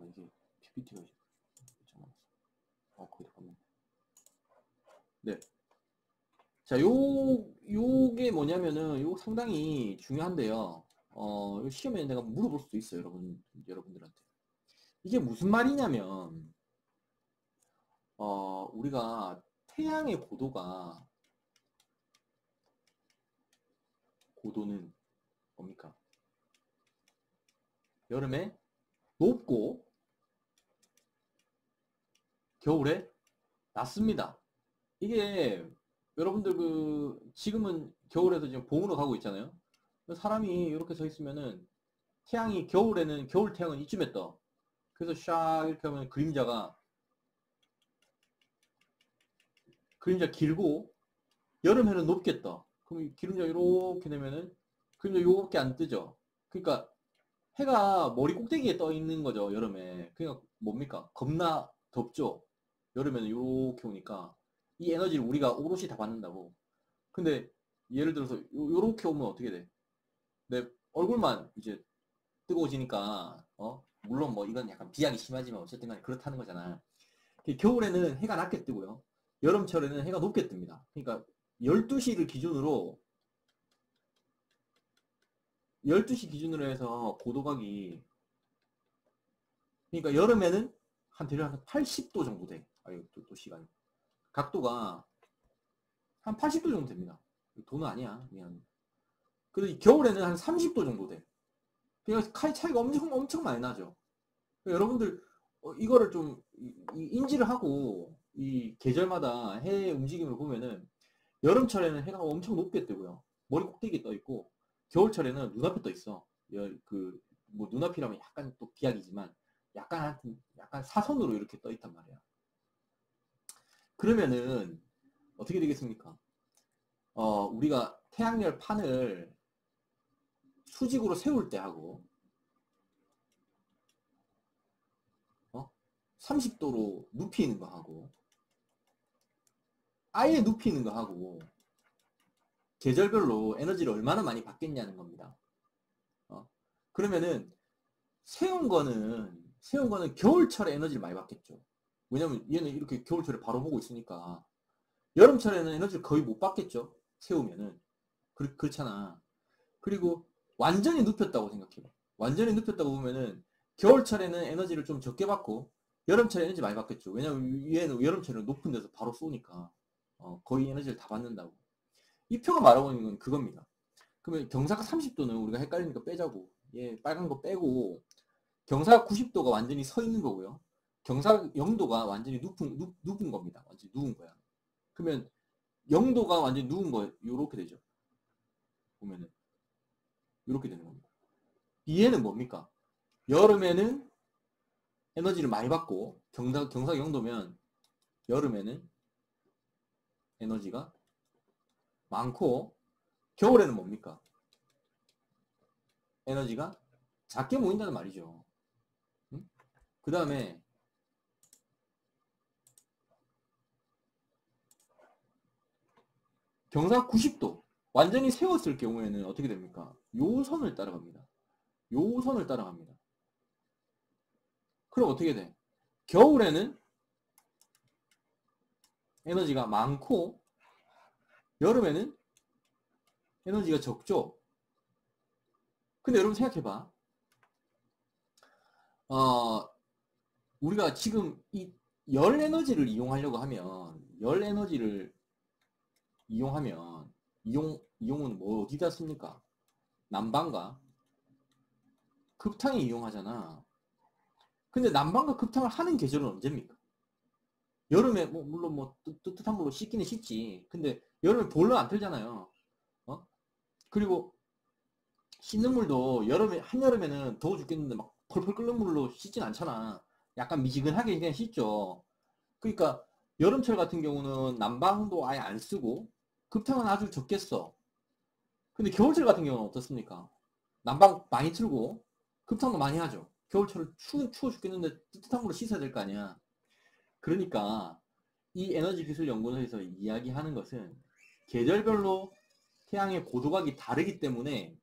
이게 PPT가 거의 다 봤네. 네. 자, 요게 뭐냐면은, 요 상당히 중요한데요. 요 시험에 내가 물어볼 수도 있어요, 여러분들한테. 이게 무슨 말이냐면, 우리가 태양의 고도는 뭡니까? 여름에 높고, 겨울에 낮습니다. 이게, 여러분들 지금은 겨울에서 지금 봄으로 가고 있잖아요. 사람이 이렇게 서 있으면은, 겨울 태양은 이쯤에 떠. 그래서 샥 이렇게 하면 그림자 길고, 여름에는 높게 떠. 그럼 기름자 이렇게 되면은, 그림자 요렇게 안 뜨죠. 그러니까, 해가 머리 꼭대기에 떠 있는 거죠, 여름에. 그러니까 뭡니까? 겁나 덥죠? 여름에는 요렇게 오니까. 이 에너지를 우리가 오롯이 다 받는다고. 근데, 예를 들어서, 요렇게 오면 어떻게 돼? 내 얼굴만 이제 뜨거워지니까, 물론 뭐 이건 약간 비약이 심하지만 어쨌든 간에 그렇다는 거잖아. 겨울에는 해가 낮게 뜨고요. 여름철에는 해가 높게 뜹니다. 그러니까 12시를 기준으로 12시 기준으로 해서 고도각이, 그러니까 여름에는 대략 한 80도 정도 돼. 아유, 또 시간이. 각도가 한 80도 정도 됩니다. 도는 아니야. 미안. 그래도 겨울에는 한 30도 정도 돼. 그러니까 차이가 엄청 많이 나죠. 그러니까 여러분들 이거를 좀 인지를 하고 이 계절마다 해의 움직임을 보면은 여름철에는 해가 엄청 높게 뜨고요. 머리 꼭대기에 떠 있고, 겨울철에는 눈앞에 떠 있어. 뭐 눈앞이라면 약간 또 비약이지만 약간 사선으로 이렇게 떠 있단 말이야. 그러면은 어떻게 되겠습니까? 우리가 태양열 판을 수직으로 세울 때 하고 30도로 눕히는 거 하고 아예 눕히는 거 하고 계절별로 에너지를 얼마나 많이 받겠냐는 겁니다. 그러면은 세운 거는 겨울철에 에너지를 많이 받겠죠. 왜냐면 얘는 이렇게 겨울철에 바로 보고 있으니까. 여름철에는 에너지를 거의 못 받겠죠. 세우면은. 그렇잖아. 그리고 완전히 눕혔다고 생각해봐. 완전히 눕혔다고 보면은 겨울철에는 에너지를 좀 적게 받고 여름철에 에너지 많이 받겠죠. 왜냐면 얘는 여름철에 높은 데서 바로 쏘니까 거의 에너지를 다 받는다고. 이 표가 말하고 있는 건 그겁니다. 그러면 경사가 30도는 우리가 헷갈리니까 빼자고. 얘 빨간 거 빼고 경사 90도가 완전히 서 있는 거고요. 경사 0도가 완전히 눕은 겁니다. 완전히 누운 거야. 그러면 0도가 완전히 누운 거 요렇게 되죠. 보면은 요렇게 되는 겁니다. 이해는 뭡니까? 여름에는 에너지를 많이 받고 경사가 0도면 여름에는 에너지가 많고 겨울에는 뭡니까? 에너지가 작게 모인다는 말이죠. 응? 그 다음에 경사 90도 완전히 세웠을 경우에는 어떻게 됩니까? 요 선을 따라갑니다. 요 선을 따라갑니다. 그럼 어떻게 돼? 겨울에는 에너지가 많고 여름에는 에너지가 적죠. 근데 여러분 생각해봐. 우리가 지금 이 열 에너지를 이용하려고 하면 이용은 뭐 어디다 씁니까? 난방과 급탕에 이용하잖아. 근데 난방과 급탕을 하는 계절은 언제입니까? 여름에 물론 뜨뜻한 물로 씻기는 씻지. 근데 여름에 보일러 안 틀잖아요. 그리고 씻는 물도 한여름에는 더워 죽겠는데 막 펄펄 끓는 물로 씻진 않잖아. 약간 미지근하게 그냥 씻죠. 그러니까 여름철 같은 경우는 난방도 아예 안 쓰고 급탕은 아주 적게 써. 근데 겨울철 같은 경우는 어떻습니까? 난방 많이 틀고 급탕도 많이 하죠. 겨울철은 추워 죽겠는데 뜨뜻한 물로 씻어야 될 거 아니야. 그러니까 이 에너지기술연구소에서 이야기하는 것은 계절별로 태양의 고도각이 다르기 때문에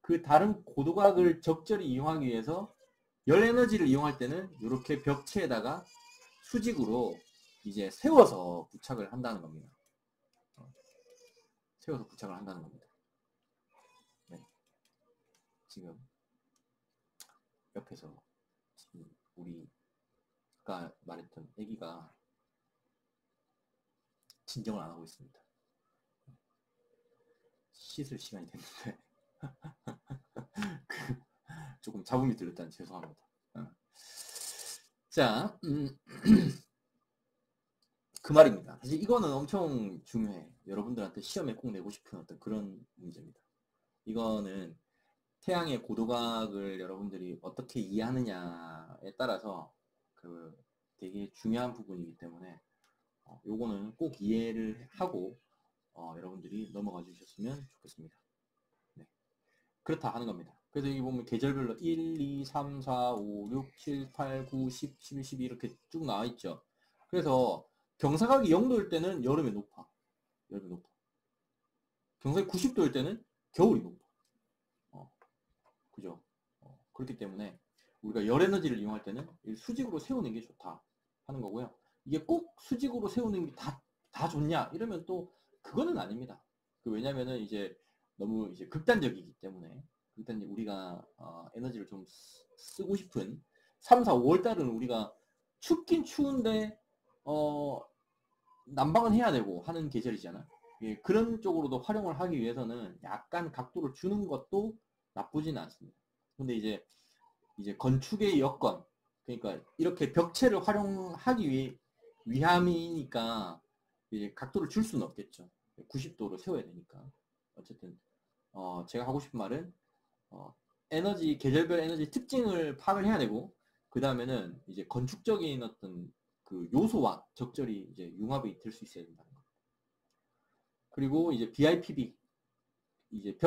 그 다른 고도각을 적절히 이용하기 위해서 열 에너지를 이용할 때는 이렇게 벽체에다가 수직으로 이제 세워서 부착을 한다는 겁니다. 세워서 부착을 한다는 겁니다. 네. 지금 옆에서 지금 우리 아까 말했던 애기가 진정을 안 하고 있습니다. 씻을 시간이 됐는데 조금 잡음이 들렸다니 죄송합니다. 자, 그 말입니다. 사실 이거는 엄청 중요해. 여러분들한테 시험에 꼭 내고 싶은 어떤 그런 문제입니다. 이거는 태양의 고도각을 여러분들이 어떻게 이해하느냐에 따라서 그 되게 중요한 부분이기 때문에 요거는 꼭 이해를 하고 여러분들이 넘어가 주셨으면 좋겠습니다. 네. 그렇다 하는 겁니다. 그래서 여기 보면 계절별로 1, 2, 3, 4, 5, 6, 7, 8, 9, 10, 11, 12 이렇게 쭉 나와 있죠. 그래서 경사각이 0도일 때는 여름에 높아. 여름에 높아. 경사각이 90도일 때는 겨울이 높아. 그죠? 그렇기 때문에 우리가 열 에너지를 이용할 때는 수직으로 세우는 게 좋다 하는 거고요. 이게 꼭 수직으로 세우는 게 다 좋냐? 이러면 또 그거는 아닙니다. 왜냐면은 이제 너무 이제 극단적이기 때문에 우리가 에너지를 좀 쓰고 싶은 3, 4, 5월 달은 우리가 춥긴 추운데 난방은 해야 되고 하는 계절이잖아. 예, 그런 쪽으로도 활용을 하기 위해서는 약간 각도를 주는 것도 나쁘지는 않습니다. 근데 이제 건축의 여건, 그러니까 이렇게 벽체를 활용하기 위함이니까 이제 각도를 줄 수는 없겠죠. 90도로 세워야 되니까. 어쨌든 제가 하고 싶은 말은 계절별 에너지 특징을 파악을 해야 되고, 그 다음에는 이제 건축적인 어떤 그 요소와 적절히 이제 융합이 될 수 있어야 된다는 거. 그리고 이제 BIPV, 이제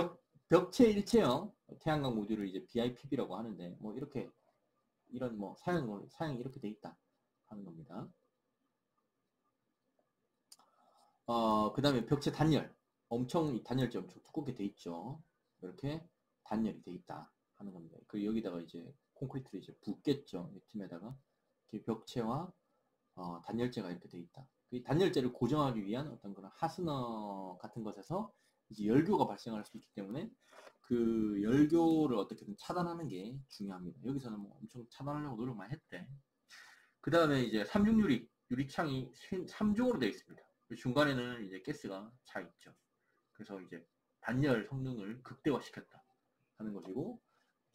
벽체 일체형 태양광 모듈을 이제 BIPV라고 하는데, 뭐 이렇게 이런 뭐 사양이 이렇게 돼 있다 하는 겁니다. 그 다음에 벽체 단열, 이 단열재 엄청 두껍게 돼 있죠. 이렇게 단열이 돼 있다 하는 겁니다. 그리고 여기다가 이제 콘크리트를 이제 붓겠죠. 이 틈에다가 벽체와 단열재가 이렇게 돼 있다. 이 단열재를 고정하기 위한 어떤 그런 하스너 같은 것에서 이제 열교가 발생할 수 있기 때문에 그 열교를 어떻게든 차단하는 게 중요합니다. 여기서는 뭐 엄청 차단하려고 노력 많이 했대. 그 다음에 이제 유리창이 3중으로 되어 있습니다. 중간에는 이제 가스가 차 있죠. 그래서 이제 단열 성능을 극대화시켰다 하는 것이고,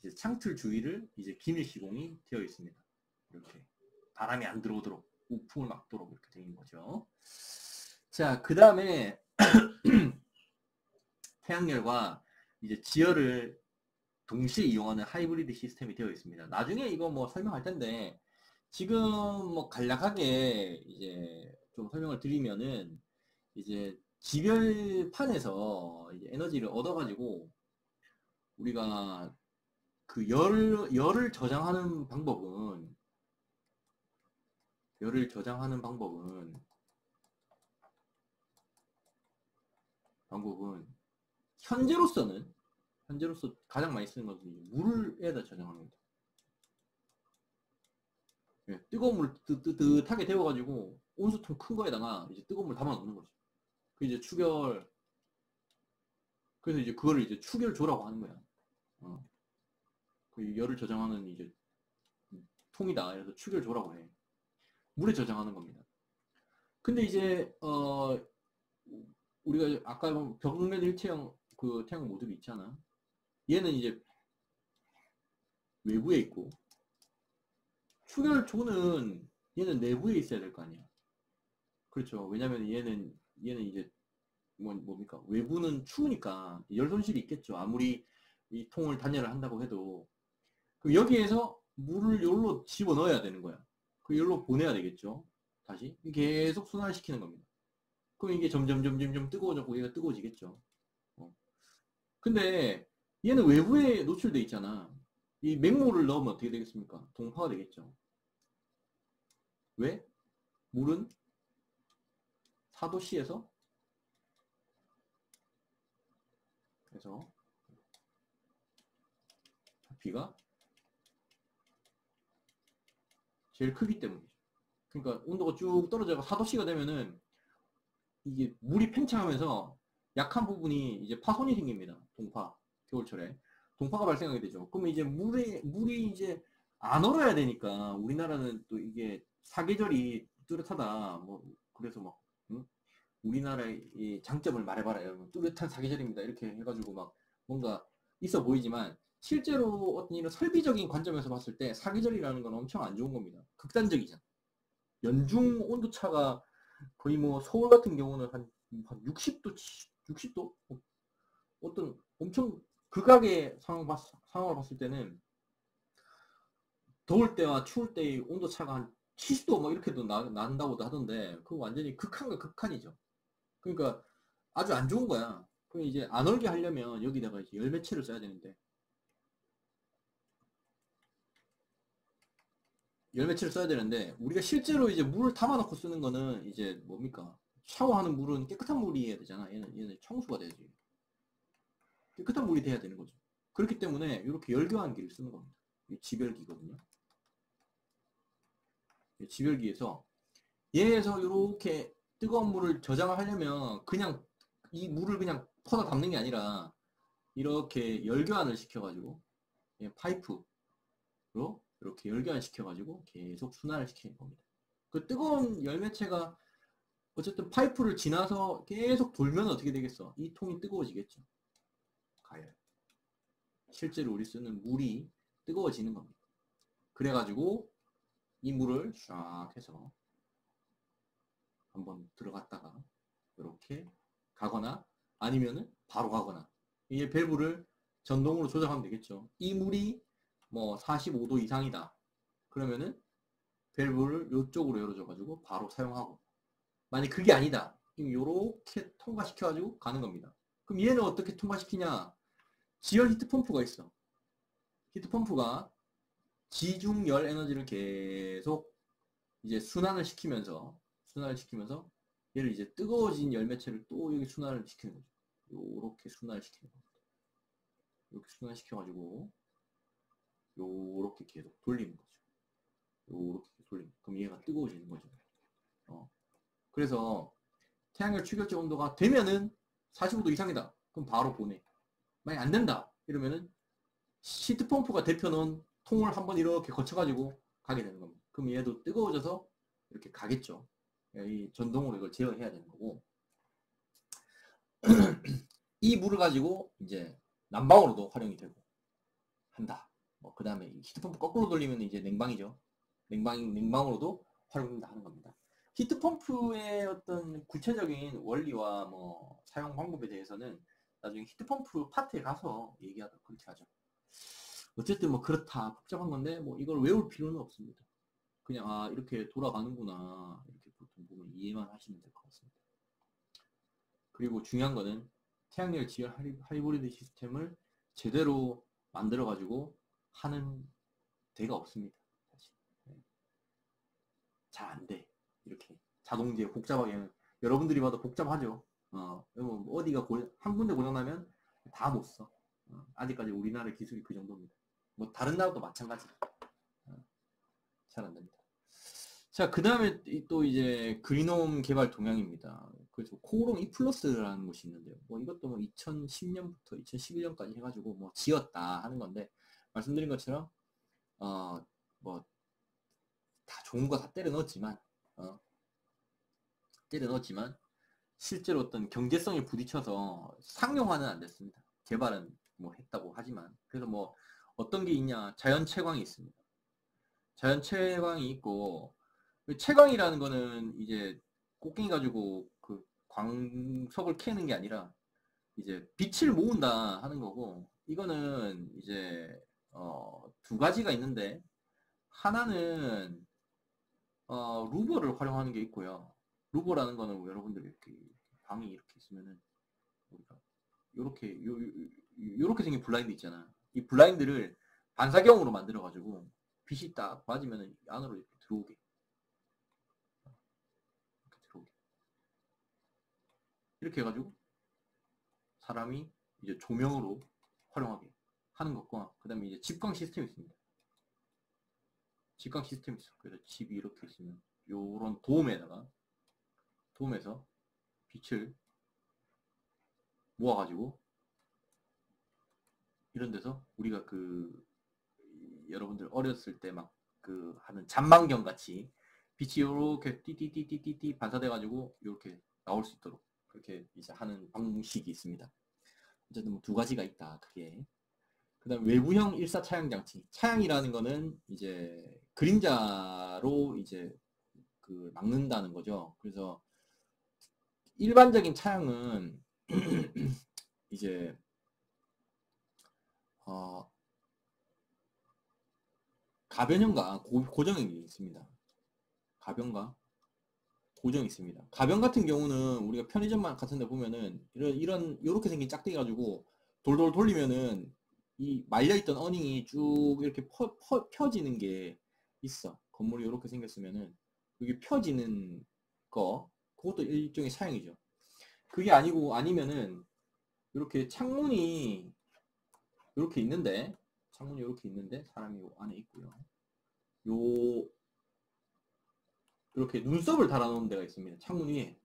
이제 창틀 주위를 이제 기밀 시공이 되어 있습니다. 이렇게 바람이 안 들어오도록 우풍을 막도록 이렇게 되어 있는 거죠. 자, 그 다음에 태양열과 이제 지열을 동시에 이용하는 하이브리드 시스템이 되어 있습니다. 나중에 이거 뭐 설명할 텐데, 지금 뭐 간략하게 이제 좀 설명을 드리면은, 이제 지별판에서 이제 에너지를 얻어가지고 우리가 그 열을 저장하는 방법은 현재로서 가장 많이 쓰는 것은 물에다 저장합니다. 네, 뜨거운 물 뜨뜻하게 데워가지고 온수통 큰 거에다가 이제 뜨거운 물 담아 놓는 거죠. 그 이제 그래서 이제 그거를 이제 추결조라고 하는 거야. 그 열을 저장하는 이제 통이다. 그래서 추결조라고 해. 물에 저장하는 겁니다. 근데 이제 우리가 아까 벽면 일체형 그 태양 모듈이 있잖아. 얘는 이제 외부에 있고, 추결조는 얘는 내부에 있어야 될 거 아니야. 그렇죠. 왜냐면 얘는 이제 뭡니까? 외부는 추우니까 열 손실이 있겠죠. 아무리 이 통을 단열을 한다고 해도. 그럼 여기에서 물을 여기로 집어 넣어야 되는 거야. 그 여기로 보내야 되겠죠. 다시 계속 순환시키는 겁니다. 그럼 이게 점점 뜨거워졌고 얘가 뜨거워지겠죠. 근데 얘는 외부에 노출돼 있잖아. 이 맹물을 넣으면 어떻게 되겠습니까? 동파가 되겠죠. 왜? 물은 4도씨에서 그래서 비가 제일 크기 때문이죠. 그러니까 온도가 쭉 떨어져서 4도씨가 되면은 이게 물이 팽창하면서 약한 부분이 이제 파손이 생깁니다. 동파, 겨울철에. 동파가 발생하게 되죠. 그러면 이제 물이 이제 안 얼어야 되니까 우리나라는 또 이게 사계절이 뚜렷하다. 뭐, 그래서 막, 응? 우리나라의 이 장점을 말해봐라. 여러분. 뚜렷한 사계절입니다. 이렇게 해가지고 막 뭔가 있어 보이지만 실제로 어떤 이런 설비적인 관점에서 봤을 때 사계절이라는 건 엄청 안 좋은 겁니다. 극단적이잖아. 연중 온도차가 거의 뭐 서울 같은 경우는 한 60도, 60도? 어떤 엄청 극악의 상황을 봤을 때는 더울 때와 추울 때의 온도차가 한 70도 뭐 이렇게도 난다고도 하던데 그거 완전히 극한과 극한이죠. 그러니까 아주 안 좋은 거야. 그럼 이제 안 얼게 하려면 여기다가 이제 열매체를 써야 되는데 열매체를 써야 되는데 우리가 실제로 이제 물을 담아놓고 쓰는 거는 이제 뭡니까? 샤워하는 물은 깨끗한 물이어야 되잖아. 얘는 청수가 돼야지. 깨끗한 물이 돼야 되는 거죠. 그렇기 때문에 이렇게 열교환기를 쓰는 겁니다. 이 지별기거든요. 이 지별기에서 얘에서 이렇게 뜨거운 물을 저장을 하려면 그냥 이 물을 그냥 퍼다 담는 게 아니라 이렇게 열교환을 시켜가지고 파이프로 이렇게 열교환 시켜가지고 계속 순환을 시키는 겁니다. 그 뜨거운 열매체가 어쨌든 파이프를 지나서 계속 돌면 어떻게 되겠어? 이 통이 뜨거워지겠죠. 가열. 실제로 우리 쓰는 물이 뜨거워지는 겁니다. 그래가지고 이 물을 쫙 해서 한번 들어갔다가 이렇게 가거나 아니면은 바로 가거나 이게 밸브를 전동으로 조작하면 되겠죠. 이 물이 뭐 45도 이상이다. 그러면은 밸브를 이쪽으로 열어줘가지고 바로 사용하고 만약 그게 아니다. 그럼 요렇게 통과시켜가지고 가는 겁니다. 그럼 얘는 어떻게 통과시키냐? 지열 히트펌프가 있어. 히트펌프가 지중열 에너지를 계속 이제 순환을 시키면서 얘를 이제 뜨거워진 열매체를 또 여기 순환을 시키는 거죠. 요렇게 순환을 시키는 겁니다. 이렇게 순환시켜가지고 요렇게 계속 돌리는 거죠. 요렇게 돌리는. 그럼 얘가 뜨거워지는 거죠. 그래서 태양열 추결제 온도가 되면은 45도 이상이다. 그럼 바로 보내. 만약 안 된다. 이러면은 히트펌프가 데펴놓은 통을 한번 이렇게 거쳐가지고 가게 되는 겁니다. 그럼 얘도 뜨거워져서 이렇게 가겠죠. 이 전동으로 이걸 제어해야 되는 거고. 이 물을 가지고 이제 난방으로도 활용이 되고 한다. 그 다음에 히트펌프 거꾸로 돌리면 이제 냉방이죠. 냉방으로도 활용된다 하는 겁니다. 히트펌프의 어떤 구체적인 원리와 뭐 사용 방법에 대해서는 나중에 히트펌프 파트에 가서 얘기하도록 그렇게 하죠. 어쨌든 뭐 그렇다 복잡한 건데 뭐 이걸 외울 필요는 없습니다. 그냥 아 이렇게 돌아가는구나 이렇게 보통 보면 이해만 하시면 될 것 같습니다. 그리고 중요한 거는 태양열 지열 하이브리드 시스템을 제대로 만들어 가지고 하는 데가 없습니다. 사실. 잘 안 돼. 이렇게 자동제 복잡하게 여러분들이 봐도 복잡하죠. 어디가 한 군데 고장나면 다 못 써. 아직까지 우리나라 기술이 그 정도입니다. 뭐 다른 나라도 마찬가지. 잘 안 됩니다. 자, 그 다음에 또 이제 그린홈 개발 동향입니다. 그래서 코오롱 E+라는 곳이 있는데요. 뭐 이것도 뭐 2010년부터 2011년까지 해가지고 뭐 지었다 하는 건데 말씀드린 것처럼 뭐 다 좋은 거 다 때려 넣었지만 실제로 어떤 경제성에 부딪혀서 상용화는 안 됐습니다. 개발은 뭐 했다고 하지만 그래서 뭐 어떤 게 있냐 자연 채광이 있습니다. 자연 채광이 있고 채광이라는 거는 이제 꽃갱이 가지고 그 광석을 캐는 게 아니라 이제 빛을 모은다 하는 거고 이거는 이제 두 가지가 있는데 하나는 루버를 활용하는 게 있고요. 루버라는 거는 여러분들이 이렇게 방이 이렇게 있으면은 우리가 요렇게 생긴 블라인드 있잖아. 이 블라인드를 반사경으로 만들어 가지고 빛이 딱 맞으면 안으로 이렇게 들어오게. 이렇게 해가지고 사람이 이제 조명으로 활용하게 하는 것과 그 다음에 이제 집광 시스템이 있습니다. 직각 시스템이 있어. 그래서 집이 이렇게 있으면 요런 돔에서 빛을 모아가지고 이런 데서 우리가 여러분들 어렸을 때 막 하는 잔망경 같이 빛이 이렇게 띠띠띠띠띠 반사돼가지고 이렇게 나올 수 있도록 그렇게 이제 하는 방식이 있습니다. 어쨌든 뭐 두 가지가 있다. 그게. 그다음 외부형 일사 차양 장치. 차양이라는 거는 이제 그림자로 이제 막는다는 거죠. 그래서 일반적인 차양은 이제 가변형과 고정형이 있습니다. 가변과 고정이 있습니다. 가변 같은 경우는 우리가 편의점 같은 데 보면은 이렇게 생긴 짝대기 가지고 돌돌 돌리면은 이 말려있던 어닝이 쭉 이렇게 펴지는 게 있어. 건물이 이렇게 생겼으면은 이게 펴지는 거 그것도 일종의 차양이죠. 그게 아니면은 이렇게 창문이 이렇게 있는데 사람이 요 안에 있고요. 이렇게 눈썹을 달아놓은 데가 있습니다. 창문 위에.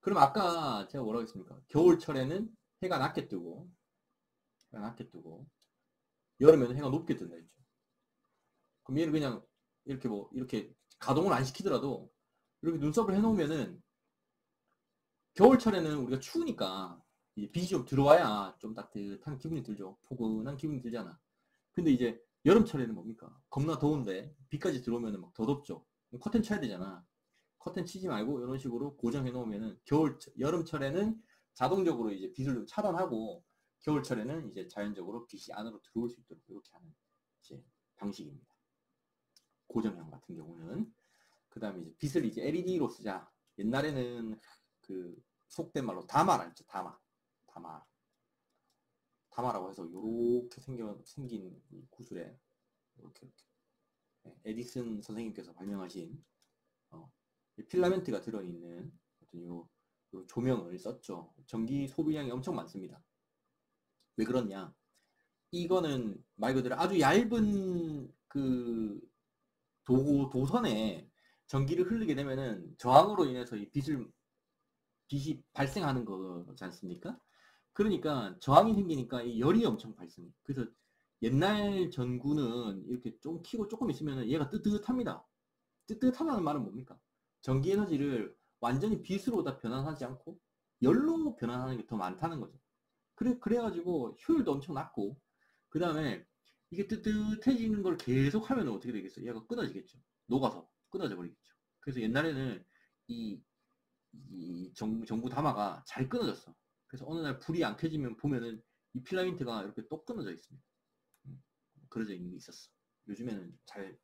그럼 아까 제가 뭐라고 했습니까? 겨울철에는 해가 낮게 뜨고 여름에는 해가 높게 뜬다 했죠. 그럼 얘를 그냥 이렇게 가동을 안 시키더라도 이렇게 눈썹을 해놓으면은 겨울철에는 우리가 추우니까 이제 빛이 좀 들어와야 좀 따뜻한 기분이 들죠. 포근한 기분이 들잖아. 근데 이제 여름철에는 뭡니까? 겁나 더운데 빛까지 들어오면은 막 더 덥죠. 커튼 쳐야 되잖아. 커튼 치지 말고 이런 식으로 고정해 놓으면은 여름철에는 자동적으로 이제 빛을 좀 차단하고 겨울철에는 이제 자연적으로 빛이 안으로 들어올 수 있도록 이렇게 하는 이제 방식입니다. 고정형 같은 경우는. 그 다음에 이제 빛을 이제 LED로 쓰자. 옛날에는 속된 말로 다마라 했죠. 다마라고 해서 요렇게 생긴 구슬에 이렇게 에디슨 선생님께서 발명하신 필라멘트가 들어있는 어떤 요 조명을 썼죠. 전기 소비량이 엄청 많습니다. 왜 그러냐? 이거는 말 그대로 아주 얇은 도선에 전기를 흐르게 되면은 저항으로 인해서 이 빛이 발생하는 거지 않습니까? 그러니까 저항이 생기니까 이 열이 엄청 발생해. 그래서 옛날 전구는 이렇게 좀 키고 조금 있으면 얘가 뜨뜻합니다. 뜨뜻하다는 말은 뭡니까? 전기 에너지를 완전히 빛으로 다 변환하지 않고 열로 변환하는 게 더 많다는 거죠. 그래가지고 효율도 엄청 낮고, 그 다음에 이게 뜨뜻해지는 걸 계속 하면 어떻게 되겠어요? 얘가 끊어지겠죠. 녹아서 끊어져 버리겠죠. 그래서 옛날에는 이 전구 담화가 잘 끊어졌어. 그래서 어느 날 불이 안 켜지면 보면은 이 필라멘트가 이렇게 똑 끊어져 있습니다. 그려져 있는 게 있었어. 요즘에는 잘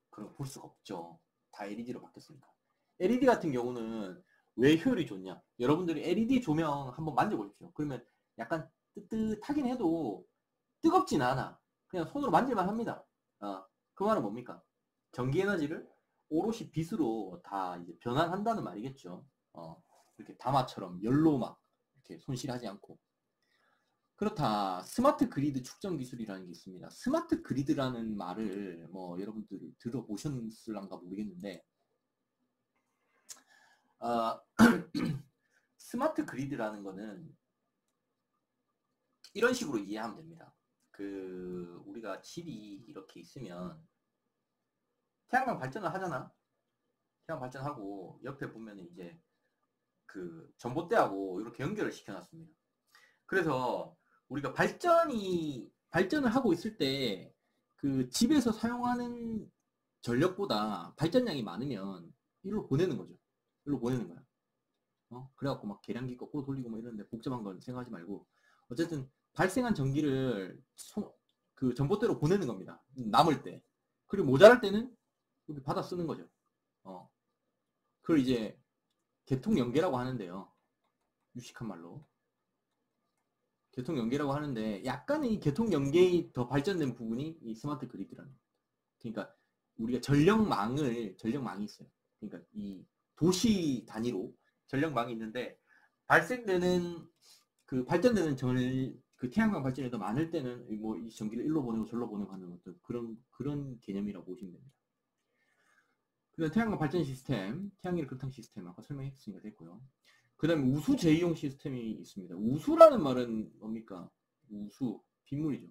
그런 거 볼 수가 없죠. 다 LED로 바뀌었으니까. LED 같은 경우는 왜 효율이 좋냐? 여러분들이 LED 조명 한번 만져보십시오. 그러면 약간 뜨뜻하긴 해도 뜨겁진 않아. 그냥 손으로 만질만 합니다. 그 말은 뭡니까? 전기 에너지를 오롯이 빛으로 다 이제 변환한다는 말이겠죠. 이렇게 다마처럼 열로 막 이렇게 손실하지 않고. 그렇다. 스마트 그리드 축전 기술이라는 게 있습니다. 스마트 그리드라는 말을 뭐 여러분들 들어보셨을란가 모르겠는데, 스마트 그리드라는 거는 이런 식으로 이해하면 됩니다. 우리가 집이 이렇게 있으면 태양광 발전을 하잖아. 태양 발전하고 옆에 보면 이제 전봇대하고 이렇게 연결을 시켜놨습니다. 그래서 우리가 발전을 하고 있을 때 집에서 사용하는 전력보다 발전량이 많으면 일로 보내는 거죠. 일로 보내는 거야. 그래갖고 막 계량기 거꾸로 돌리고 뭐 이런데 복잡한 건 생각하지 말고 어쨌든 발생한 전기를 전봇대로 보내는 겁니다. 남을 때. 그리고 모자랄 때는 여기 받아 쓰는 거죠. 그걸 이제 개통연계라고 하는데요. 유식한 말로. 개통연계라고 하는데 약간의 이 개통연계의 더 발전된 부분이 이 스마트 그리드라는 겁니다. 그러니까 우리가 전력망이 있어요. 그러니까 이 도시 단위로 전력망이 있는데 발생되는 발전되는 태양광 발전이 더 많을 때는 뭐 이 전기를 일로 보내고 절로 보내고 하는 어떤 그런 개념이라고 보시면 됩니다. 그다음 태양광 발전 시스템, 태양열 급탕 시스템 아까 설명했으니까 됐고요. 그 다음에 우수 재이용 시스템이 있습니다. 우수라는 말은 뭡니까? 우수, 빗물이죠.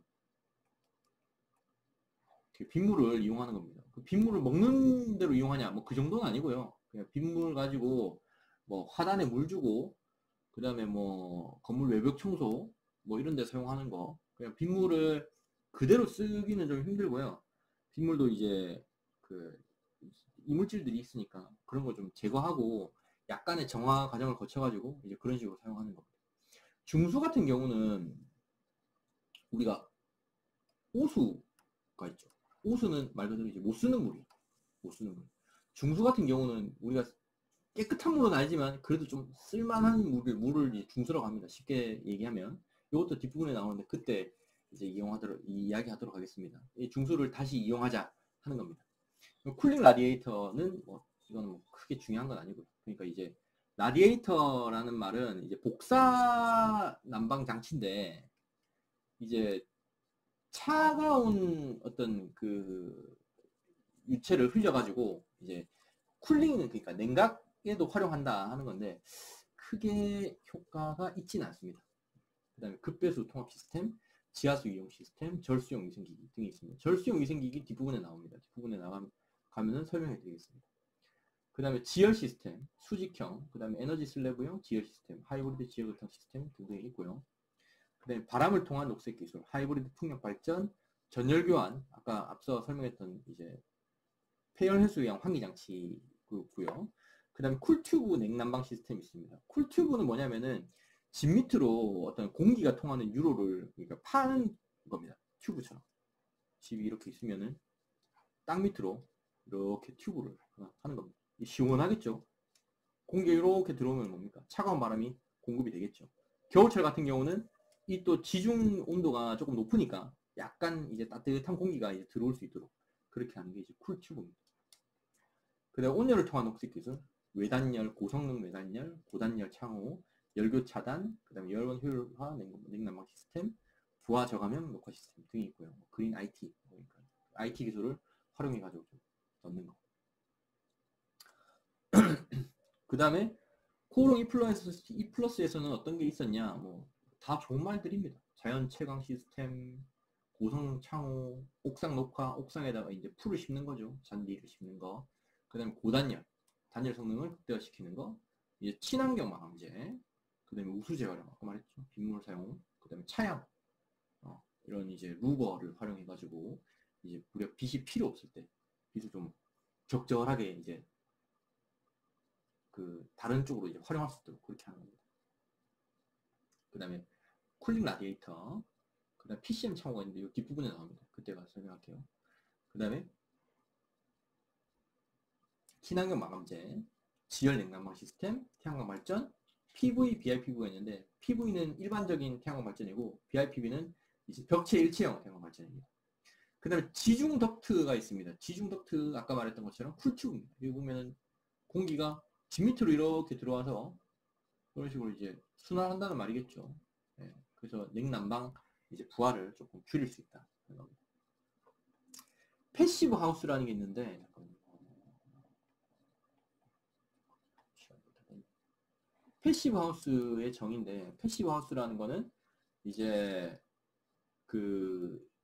빗물을 이용하는 겁니다. 그 빗물을 먹는 대로 이용하냐? 뭐 그 정도는 아니고요. 그냥 빗물 가지고 뭐 화단에 물 주고 그 다음에 뭐 건물 외벽 청소 뭐 이런 데 사용하는 거. 그냥 빗물을 그대로 쓰기는 좀 힘들고요. 빗물도 이제 그 이물질들이 있으니까 그런 거 좀 제거하고 약간의 정화 과정을 거쳐가지고 이제 그런 식으로 사용하는 겁니다. 중수 같은 경우는 우리가 오수가 있죠. 오수는 말 그대로 이제 못 쓰는 물이에요. 못 쓰는 물. 중수 같은 경우는 우리가 깨끗한 물은 아니지만 그래도 좀 쓸만한 물을 중수라고 합니다. 쉽게 얘기하면 이것도 뒷부분에 나오는데 그때 이제 이야기하도록 하겠습니다. 이 중수를 다시 이용하자 하는 겁니다. 쿨링 라디에이터는 뭐 이건 뭐 크게 중요한 건 아니고요. 그러니까 이제 라디에이터라는 말은 이제 복사 난방 장치인데 이제 차가운 어떤 그 유체를 흘려가지고 이제 쿨링은 그러니까 냉각에도 활용한다 하는 건데 크게 효과가 있지는 않습니다. 그 다음에 급배수 통합 시스템, 지하수 이용 시스템, 절수용 위생기기 등이 있습니다. 절수용 위생기기 뒷부분에 나옵니다. 뒷부분에 가면은 설명해 드리겠습니다. 그 다음에 지열 시스템, 수직형, 그 다음에 에너지 슬래브형 지열 시스템, 하이브리드 지열 급탕 시스템 등등이 있고요. 그 다음에 바람을 통한 녹색 기술, 하이브리드 풍력 발전, 전열 교환, 아까 앞서 설명했던 이제 폐열 해수용 환기 장치고요. 그 다음에 쿨튜브 냉난방 시스템이 있습니다. 쿨튜브는 뭐냐면은 집 밑으로 어떤 공기가 통하는 유로를 그러니까 파는 겁니다. 튜브처럼. 집이 이렇게 있으면은 땅 밑으로 이렇게 튜브를 하는 겁니다. 시원하겠죠? 공기가 이렇게 들어오면 뭡니까? 차가운 바람이 공급이 되겠죠. 겨울철 같은 경우는 이 또 지중 온도가 조금 높으니까 약간 이제 따뜻한 공기가 이제 들어올 수 있도록 그렇게 하는 게 이제 쿨튜브입니다. 그 다음 온열을 통한 녹색 기술, 외단열, 고성능 외단열, 고단열 창호, 열교 차단, 그 다음에 열원 효율화 냉난방 시스템, 부하 저감형 녹화 시스템 등이 있고요. 그린 IT, 그러니까 IT 기술을 활용해가지고 좀 넣는 거. 그 다음에 코오롱 E+에서는 어떤 게 있었냐? 뭐 다 좋은 말들입니다. 자연 채광 시스템, 고성 창호, 옥상 녹화, 옥상에다가 이제 풀을 심는 거죠. 잔디를 심는 거. 그 다음에 고단열, 단열 성능을 극대화시키는 거. 이제 친환경 마감재, 그 다음에 우수 재활용, 아까 말했죠. 빗물 사용, 그 다음에 차양, 이런 이제 루버를 활용해가지고 이제 무려 빛이 필요 없을 때 빛을 좀 적절하게 이제 그 다른 쪽으로 이제 활용할 수 있도록 그렇게 하는 겁니다. 그 다음에 쿨링 라디에이터, 그 다음에 PCM 창호가 있는데 이 뒷부분에 나옵니다. 그때가 설명할게요. 그 다음에 친환경 마감재, 지열 냉난방 시스템, 태양광 발전, PV, BIPV가 있는데 PV는 일반적인 태양광 발전이고 BIPV는 이제 벽체 일체형 태양광 발전입니다. 그 다음에 지중 덕트가 있습니다. 지중 덕트 아까 말했던 것처럼 쿨튜브입니다. 여기 보면은 공기가 집 밑으로 이렇게 들어와서 그런 식으로 이제 순환한다는 말이겠죠. 네, 그래서 냉난방 이제 부하를 조금 줄일 수 있다. 패시브 하우스라는 게 있는데 패시브 하우스의 정의인데 패시브 하우스라는 거는 이제 그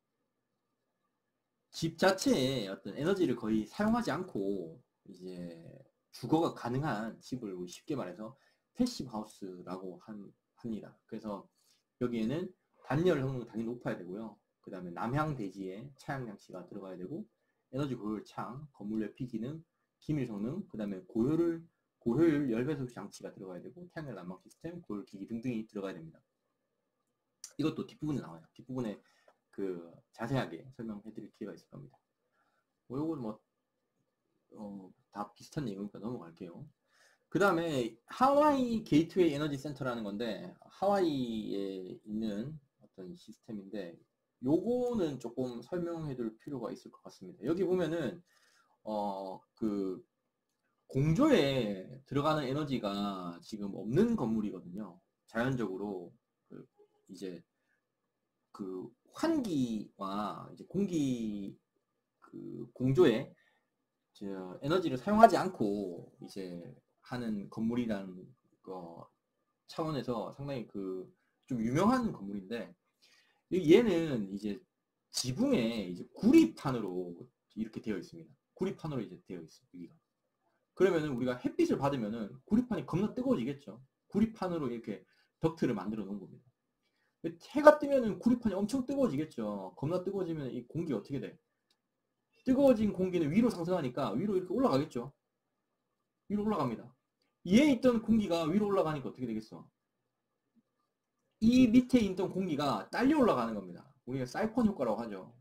집 자체에 어떤 에너지를 거의 사용하지 않고 이제 주거가 가능한 집을 쉽게 말해서 패시브 하우스라고 합니다. 그래서 여기에는 단열 성능이 당연히 높아야 되고요. 그 다음에 남향 대지에 차양 장치가 들어가야 되고 에너지 고효율 창, 건물 외피 기능, 기밀 성능, 그 다음에 고효율 열배속 장치가 들어가야 되고 태양열 난방 시스템, 고효율 기기 등등이 들어가야 됩니다. 이것도 뒷부분에 나와요. 뒷부분에 그 자세하게 설명해 드릴 기회가 있을 겁니다. 요거는 다 비슷한 내용이니까 넘어갈게요. 그 다음에 하와이 게이트웨이 에너지 센터라는 건데 하와이에 있는 어떤 시스템인데 요거는 조금 설명해 둘 필요가 있을 것 같습니다. 여기 보면은 그 공조에 들어가는 에너지가 지금 없는 건물이거든요. 자연적으로 이제 그 환기와 이제 공기 그 공조에 에너지를 사용하지 않고 이제 하는 건물이라는 거 차원에서 상당히 좀 유명한 건물인데, 얘는 이제 지붕에 이제 구리판으로 이렇게 되어 있습니다. 구리판으로 이제 되어 있어요, 여기가. 그러면은 우리가 햇빛을 받으면은 구리판이 겁나 뜨거워지겠죠. 구리판으로 이렇게 덕트를 만들어 놓은 겁니다. 해가 뜨면은 구리판이 엄청 뜨거워지겠죠. 겁나 뜨거워지면 이 공기 어떻게 돼? 뜨거워진 공기는 위로 상승하니까 위로 이렇게 올라가겠죠. 위로 올라갑니다. 위에 있던 공기가 위로 올라가니까 어떻게 되겠어? 이 밑에 있던 공기가 딸려 올라가는 겁니다. 우리가 사이폰 효과라고 하죠.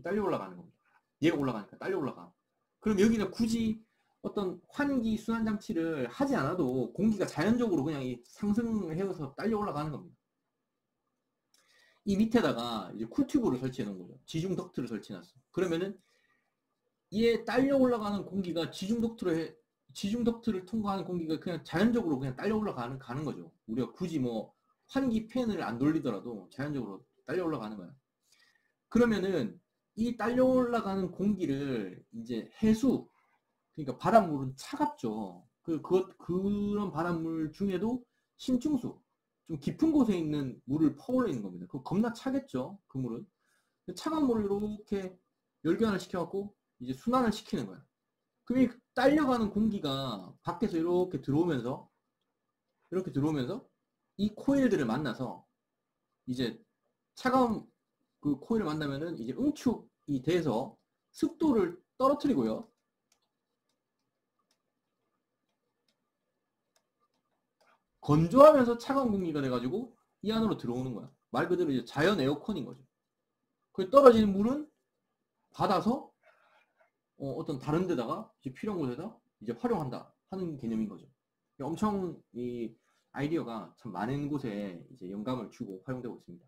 딸려 올라가는 겁니다. 얘가 올라가니까 딸려 올라가. 그럼 여기는 굳이 어떤 환기 순환 장치를 하지 않아도 공기가 자연적으로 그냥 상승해서 딸려 올라가는 겁니다. 이 밑에다가 이제 쿨튜브를 설치해 놓은 거죠. 지중 덕트를 설치해 놨어. 그러면은 얘 딸려 올라가는 공기가 지중 덕트를 통과하는 공기가 그냥 자연적으로 그냥 딸려 올라가는 거죠. 우리가 굳이 뭐 환기 팬을 안 돌리더라도 자연적으로 딸려 올라가는 거야. 그러면은 이 딸려 올라가는 공기를 이제 해수, 그러니까 바닷물은 차갑죠. 그런 바닷물 중에도 심층수, 좀 깊은 곳에 있는 물을 퍼올리는 겁니다. 그거 겁나 차겠죠, 그 물은. 차가운 물을 이렇게 열교환을 시켜갖고 이제 순환을 시키는 거야. 그럼 이 딸려가는 공기가 밖에서 이렇게 들어오면서 이 코일들을 만나서 이제 차가운 그 코일을 만나면은 이제 응축이 돼서 습도를 떨어뜨리고요. 건조하면서 차가운 공기가 돼가지고 이 안으로 들어오는 거야. 말 그대로 이제 자연 에어컨인 거죠. 그 떨어지는 물은 받아서 어떤 다른 데다가 이제 필요한 곳에다 이제 활용한다 하는 개념인 거죠. 엄청 이 아이디어가 참 많은 곳에 이제 영감을 주고 활용되고 있습니다.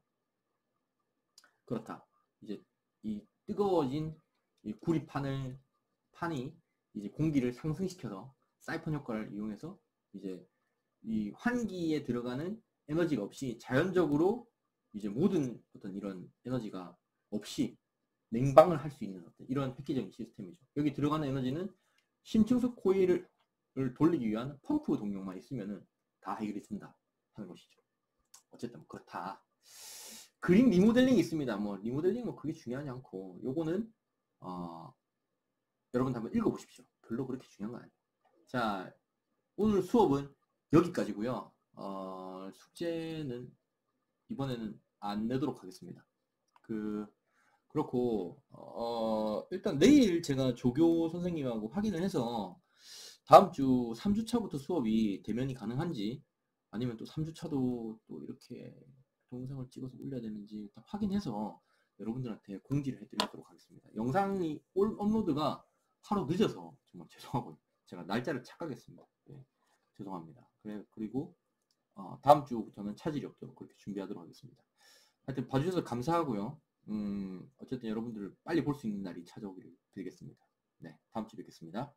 그렇다. 이제 이 뜨거워진 이 판이 이제 공기를 상승시켜서 사이폰 효과를 이용해서 이제 이 환기에 들어가는 에너지가 없이 자연적으로 이제 모든 어떤 이런 에너지가 없이 냉방을 할 수 있는 어떤 이런 획기적인 시스템이죠. 여기 들어가는 에너지는 심층수 코일을 돌리기 위한 펌프 동력만 있으면은 다 해결이 된다 하는 것이죠. 어쨌든 뭐 그렇다. 그림 리모델링이 있습니다. 뭐 리모델링 뭐 그게 중요하지 않고 요거는 여러분 한번 읽어보십시오. 별로 그렇게 중요한 거 아니에요. 자, 오늘 수업은 여기까지고요. 숙제는 이번에는 안 내도록 하겠습니다. 그렇고 일단 내일 제가 조교 선생님하고 확인을 해서 다음 주 3주차부터 수업이 대면이 가능한지, 아니면 또 3주차도 또 이렇게 동영상을 찍어서 올려야 되는지 확인해서 여러분들한테 공지를 해드리도록 하겠습니다. 영상이 업로드가 하루 늦어서 정말 죄송하고요. 제가 날짜를 착각했습니다. 네, 죄송합니다. 그리고 다음 주부터는 차질이 없도록 그렇게 준비하도록 하겠습니다. 하여튼 봐주셔서 감사하고요. 어쨌든 여러분들을 빨리 볼 수 있는 날이 찾아오기를 빌겠습니다. 네, 다음 주에 뵙겠습니다.